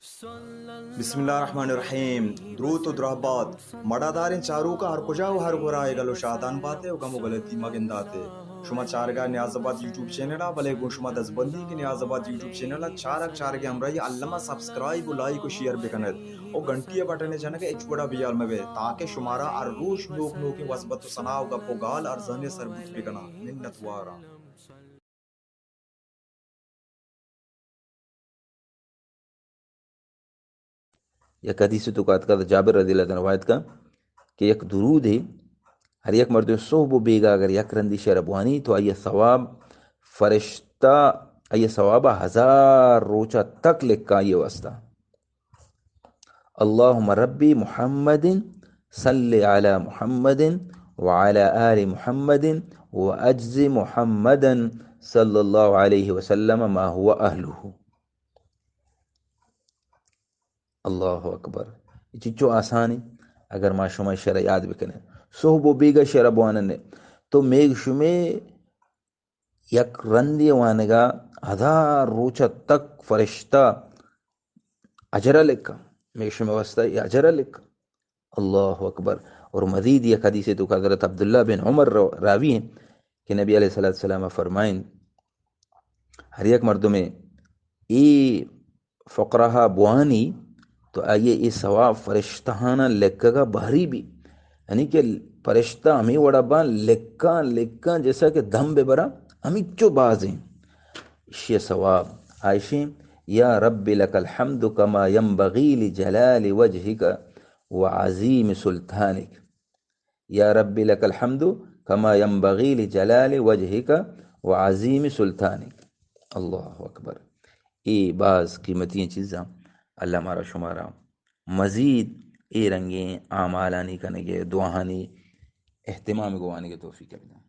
بسم الله الرحمن الرحیم. درود و درهباد مدادارین چارو کا هر کجا و هر گورا گلو شادان باته و گمو غلطی مگنداته. شما چارگا نیازآباد یوٹیوب چینل بله گون شما دزبندی که نیازآباد یوٹیوب چینل چارگ همراهی علما سبسکرایب و لایک و شیئر بکند و گھنٹی بٹن جنگ اچ بڑا بیال میں تاکہ شمارا ار روش نوک نوکی وسبت و سنا و گپ و گال ار زن سربت بکنا منت وارا. یک حدیث تو کا جابر رضی اللہ عنہ روایت کا کہ یک درود ہے ہر یک مرد صحب و بیگا اگر یک رندی شربوانی تو آئیے ثواب فرشتہ آئیے ثوابہ 1000 روچہ تک لکھا یہ واسطہ. اللہم ربی محمد صلی علی محمد وعلی آل محمد واجز محمدا صلی اللہ علیہ وسلم ما هو اہلہ. اللہ اکبر. چچو آسانی اگر ما شما شرع یاد بکنه صحب و بیگا شرع بواننه تو میگ شما یک رندی وانگا 1000 روچہ تک فرشتہ اجرہ لکھا میگ شما واسطہ یہ اجرہ لکھا. اللہ اکبر. اور مزید یک حدیث تو کہ حضرت عبداللہ بن عمر راوی ہیں کہ نبی علیہ السلام فرمائیں ہر یک مردوں میں ای فقرہ بوانی تو آئیے یہ ثواب فرشتہانہ لکھا گا بہری بھی، یعنی کہ فرشتہ ہمیں وڑا بان لکھا جیسا کہ دھم بے برا ہمیں چو بازیں یہ ثواب. عائشیں یا رب لک الحمد کما ینبغی لجلال وجہک وعظیم سلطانک. یا رب لک الحمد کما ینبغی لجلال وجہک وعظیم سلطانک. اللہ اکبر. یہ بعض قیمتی چیزاں اللہ ہمارا شمارا مزید اے رنگیں اعمالانی کنگے دعانی اہتمام گوانے کے توفیق دیں.